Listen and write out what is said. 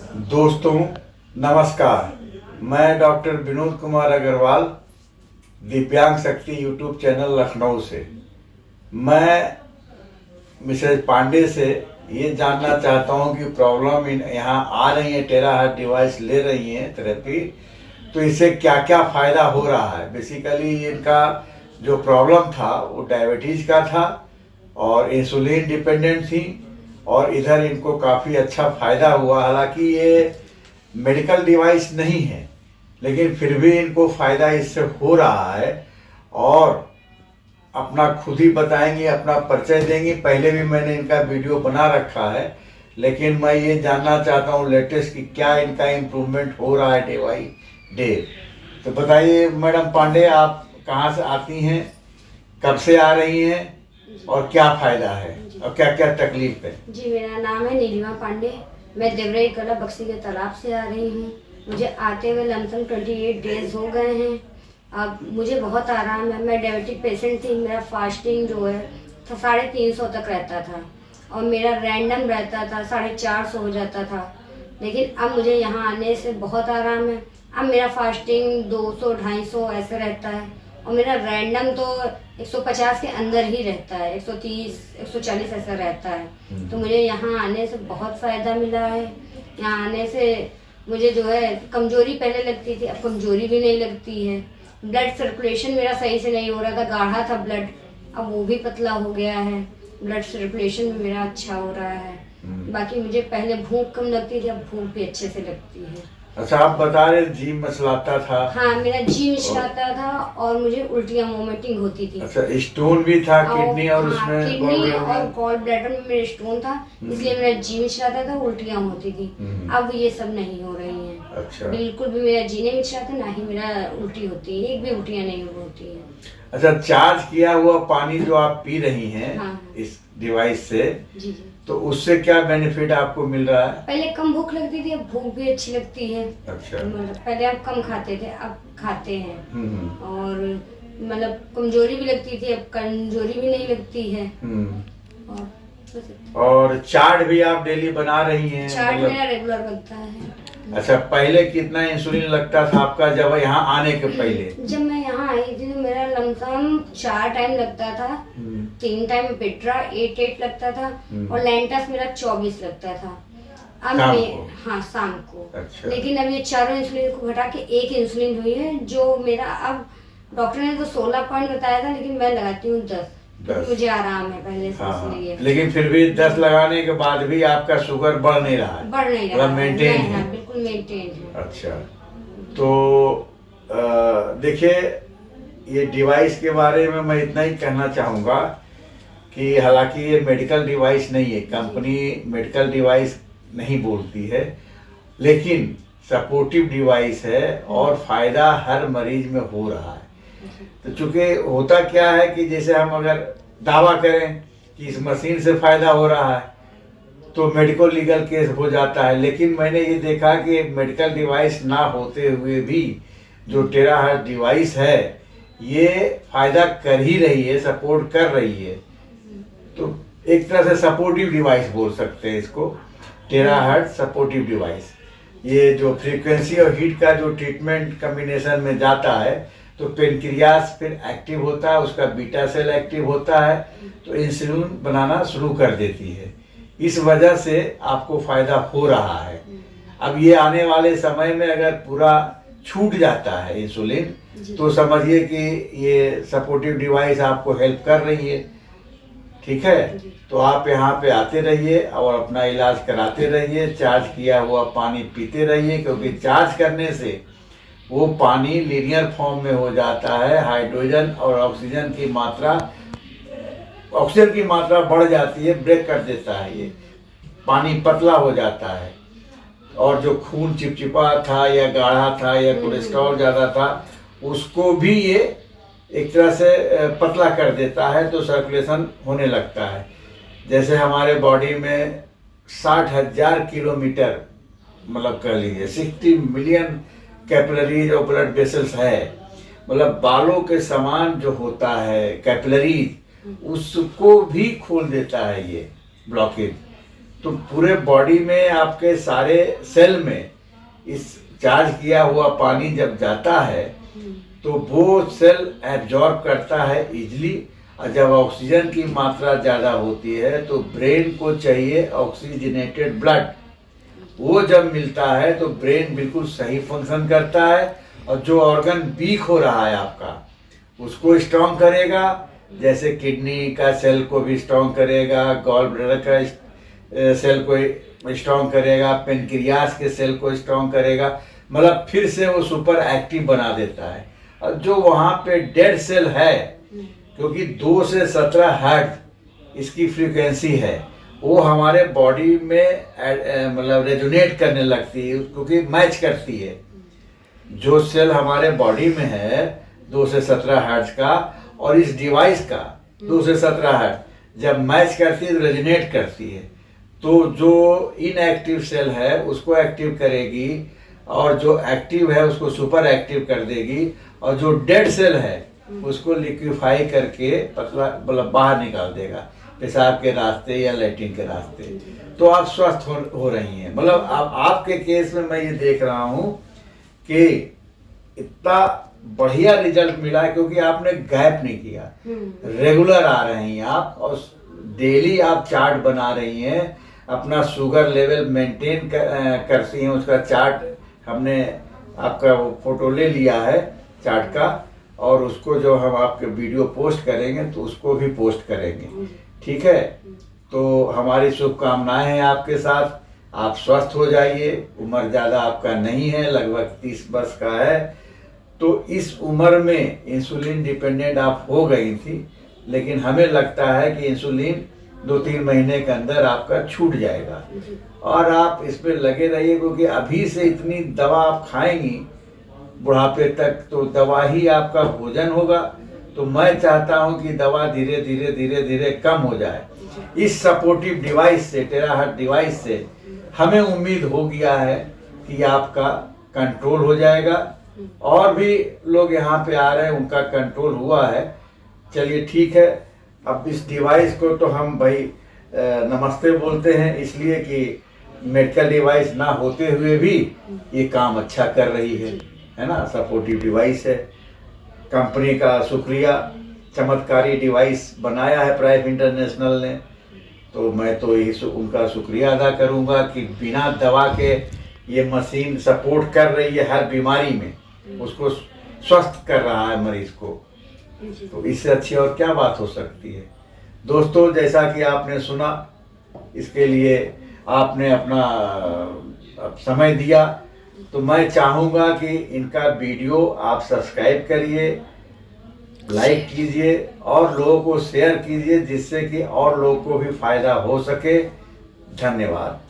दोस्तों नमस्कार। मैं डॉक्टर विनोद कुमार अग्रवाल, दिव्यांग शक्ति यूट्यूब चैनल लखनऊ से। मैं मिसेज पांडे से ये जानना चाहता हूँ कि प्रॉब्लम यहाँ आ रही है, टेराहर्ट्ज डिवाइस ले रही हैं थेरेपी, तो इससे क्या क्या फ़ायदा हो रहा है। बेसिकली इनका जो प्रॉब्लम था वो डायबिटीज़ का था और इंसुलिन डिपेंडेंट थी, और इधर इनको काफ़ी अच्छा फ़ायदा हुआ। हालांकि ये मेडिकल डिवाइस नहीं है, लेकिन फिर भी इनको फ़ायदा इससे हो रहा है, और अपना खुद ही बताएंगे, अपना परिचय देंगे। पहले भी मैंने इनका वीडियो बना रखा है, लेकिन मैं ये जानना चाहता हूँ लेटेस्ट कि क्या इनका इम्प्रूवमेंट हो रहा है डे बाई डे। तो बताइए मैडम पांडे, आप कहाँ से आती हैं, कब से आ रही हैं, और क्या फ़ायदा है और क्या क्या तकलीफ है? जी, मेरा नाम है नीलिमा पांडे। मैं देवराई कला बक्सी के तालाब से आ रही हूँ। मुझे आते हुए लमसम 28 डेज हो गए हैं। अब मुझे बहुत आराम है। मैं डायबिटिक पेशेंट थी। मेरा फास्टिंग जो है तो 350 तक रहता था, और मेरा रैंडम रहता था 450 हो जाता था। लेकिन अब मुझे यहाँ आने से बहुत आराम है। अब मेरा फास्टिंग 200-250 ऐसे रहता है, और मेरा रैंडम तो 150 के अंदर ही रहता है, 130-140 ऐसा रहता है। तो मुझे यहाँ आने से बहुत फ़ायदा मिला है। यहाँ आने से मुझे जो है कमजोरी पहले लगती थी, अब कमजोरी भी नहीं लगती है। ब्लड सर्कुलेशन मेरा सही से नहीं हो रहा था, गाढ़ा था ब्लड, अब वो भी पतला हो गया है। ब्लड सर्कुलेशन भी मेरा अच्छा हो रहा है। बाकी मुझे पहले भूख कम लगती थी, अब भूख भी अच्छे से लगती है। अच्छा, आप बता रहे जी मसलाता था? हाँ, मेरा जी मिचलाता था और मुझे उल्टियाँ वोमिटिंग होती थी। अच्छा, स्टोन भी था किडनी और हाँ, उसमें किडनी और गॉल ब्लैडर में मेरा स्टोन था, इसलिए मेरा जी मिचलाता था, उल्टियाँ होती थी। अब ये सब नहीं हो रही हैं। अच्छा, बिल्कुल भी मेरा जी नहीं मिचलाता, ना ही मेरा उल्टी होती है, एक भी उल्टियाँ नहीं होती है। अच्छा, चार्ज किया हुआ पानी जो आप पी रही हैं हाँ। इस डिवाइस से, जी जी। तो उससे क्या बेनिफिट आपको मिल रहा है? पहले कम भूख लगती थी, अब भूख भी अच्छी लगती है। अच्छा। मतलब पहले आप कम खाते थे, अब खाते हैं। और मतलब कमजोरी भी लगती थी, अब कमजोरी भी नहीं लगती है। और चार्ट भी आप डेली बना रही हैं? चार्ट मेरा रेगुलर बनता है। अच्छा, पहले कितना इंसुलिन लगता था आपका जब यहाँ आने के पहले? जब मैं यहाँ आई थी तो मेरा लमसम 4 टाइम लगता था। 3 टाइम पेट्रा 8 लगता था, और लैंटस मेरा 24 लगता था। अब हाँ, शाम को। अच्छा। लेकिन अब ये चारों इंसुलिन को घटा के एक इंसुलिन हुई है, जो मेरा अब डॉक्टर ने तो 16 पॉइंट बताया था, लेकिन मैं लगाती हूँ 10। मुझे आराम है पहले से, इसलिए। लेकिन फिर भी 10 लगाने के बाद भी आपका शुगर बढ़ नहीं रहा है? बढ़ नहीं रहा है, मेंटेन है? बिल्कुल मेंटेन है। अच्छा, तो देखिए, ये डिवाइस के बारे में मैं इतना ही कहना चाहूँगा कि हालांकि ये मेडिकल डिवाइस नहीं है, कंपनी मेडिकल डिवाइस नहीं बोलती है, लेकिन सपोर्टिव डिवाइस है, और फायदा हर मरीज में हो रहा है। तो चूंकि होता क्या है कि जैसे हम अगर दावा करें कि इस मशीन से फायदा हो रहा है, तो मेडिकल लीगल केस हो जाता है। लेकिन मैंने ये देखा कि मेडिकल डिवाइस ना होते हुए भी जो टेराहर्ट्ज डिवाइस है ये फायदा कर ही रही है, सपोर्ट कर रही है। तो एक तरह से सपोर्टिव डिवाइस बोल सकते हैं इसको, टेराहर्ट्ज सपोर्टिव डिवाइस। ये जो फ्रीक्वेंसी और हीट का जो ट्रीटमेंट कॉम्बिनेशन में जाता है, तो पेनक्रियास फिर एक्टिव होता है, उसका बीटा सेल एक्टिव होता है, तो इंसुलिन बनाना शुरू कर देती है। इस वजह से आपको फायदा हो रहा है। अब ये आने वाले समय में अगर पूरा छूट जाता है इंसुलिन, तो समझिए कि ये सपोर्टिव डिवाइस आपको हेल्प कर रही है। ठीक है, तो आप यहाँ पे आते रहिए और अपना इलाज कराते रहिए, चार्ज किया हुआ पानी पीते रहिए, क्योंकि चार्ज करने से वो पानी लीनियर फॉर्म में हो जाता है। हाइड्रोजन और ऑक्सीजन की मात्रा बढ़ जाती है, ब्रेक कर देता है, ये पानी पतला हो जाता है, और जो खून चिपचिपा था या गाढ़ा था या कोलेस्ट्रॉल ज़्यादा था, उसको भी ये एक तरह से पतला कर देता है, तो सर्कुलेशन होने लगता है। जैसे हमारे बॉडी में 60,000 किलोमीटर, मतलब कह लीजिए 60 मिलियन कैपिलरीज और ब्लड वेसल्स है, मतलब बालों के समान जो होता है कैपिलरीज, उसको भी खोल देता है ये ब्लॉकेज। तो पूरे बॉडी में आपके सारे सेल में इस चार्ज किया हुआ पानी जब जाता है तो वो सेल एब्जॉर्ब करता है इजली। और जब ऑक्सीजन की मात्रा ज़्यादा होती है तो ब्रेन को चाहिए ऑक्सीजनेटेड ब्लड। वो जब मिलता है तो ब्रेन बिल्कुल सही फंक्शन करता है, और जो ऑर्गन वीक हो रहा है आपका उसको स्ट्रॉन्ग करेगा, जैसे किडनी का सेल को भी स्ट्रॉन्ग करेगा, गॉल ब्लैडर का सेल को स्ट्रॉन्ग करेगा, पेनक्रियास के सेल को स्ट्रॉन्ग करेगा, मतलब फिर से वो सुपर एक्टिव बना देता है। और जो वहाँ पे डेड सेल है, क्योंकि 2 से 17 हर्ट्ज इसकी फ्रीक्वेंसी है, वो हमारे बॉडी में मतलब रेजोनेट करने लगती है, क्योंकि मैच करती है। जो सेल हमारे बॉडी में है 2 से 17 हर्ट्ज का, और इस डिवाइस का 2 से 17 हर्ट्ज जब मैच करती है तो रेजोनेट करती है, तो जो इनएक्टिव सेल है उसको एक्टिव करेगी, और जो एक्टिव है उसको सुपर एक्टिव कर देगी, और जो डेड सेल है उसको लिक्विफाई करके पतला मतलब बाहर निकाल देगा, पेशाब के रास्ते या लैट्रिन के रास्ते। तो आप स्वस्थ हो रही हैं। मतलब आपके केस में मैं ये देख रहा हूँ कि इतना बढ़िया रिजल्ट मिला है, क्योंकि आपने गैप नहीं किया, रेगुलर आ रही हैं आप, और डेली आप चार्ट बना रही हैं, अपना शुगर लेवल मेंटेन करती हैं। उसका चार्ट हमने आपका फोटो ले लिया है चार्ट का, और उसको जो हम आपके वीडियो पोस्ट करेंगे तो उसको भी पोस्ट करेंगे, ठीक है। तो हमारी शुभकामनाएं हैं आपके साथ, आप स्वस्थ हो जाइए। उम्र ज़्यादा आपका नहीं है, लगभग 30 वर्ष का है, तो इस उम्र में इंसुलिन डिपेंडेंट आप हो गई थी, लेकिन हमें लगता है कि इंसुलिन 2-3 महीने के अंदर आपका छूट जाएगा, और आप इस पर लगे रहिए, क्योंकि अभी से इतनी दवा आप खाएंगी बुढ़ापे तक तो दवा ही आपका भोजन होगा। तो मैं चाहता हूं कि दवा धीरे धीरे धीरे धीरे कम हो जाए। इस सपोर्टिव डिवाइस से, टेराहर्ट्ज डिवाइस से हमें उम्मीद हो गया है कि आपका कंट्रोल हो जाएगा। और भी लोग यहाँ पे आ रहे हैं, उनका कंट्रोल हुआ है। चलिए ठीक है, अब इस डिवाइस को तो हम भाई नमस्ते बोलते हैं, इसलिए कि मेडिकल डिवाइस ना होते हुए भी ये काम अच्छा कर रही है ना। सपोर्टिव डिवाइस है, कंपनी का शुक्रिया, चमत्कारी डिवाइस बनाया है प्राइफ इंटरनेशनल ने। तो मैं तो यही उनका शुक्रिया अदा करूंगा कि बिना दवा के ये मशीन सपोर्ट कर रही है हर बीमारी में, उसको स्वस्थ कर रहा है मरीज को। तो इससे अच्छी और क्या बात हो सकती है। दोस्तों, जैसा कि आपने सुना, इसके लिए आपने अपना समय दिया, तो मैं चाहूँगा कि इनका वीडियो आप सब्सक्राइब करिए, लाइक कीजिए और लोगों को शेयर कीजिए, जिससे कि और लोगों को भी फायदा हो सके। धन्यवाद।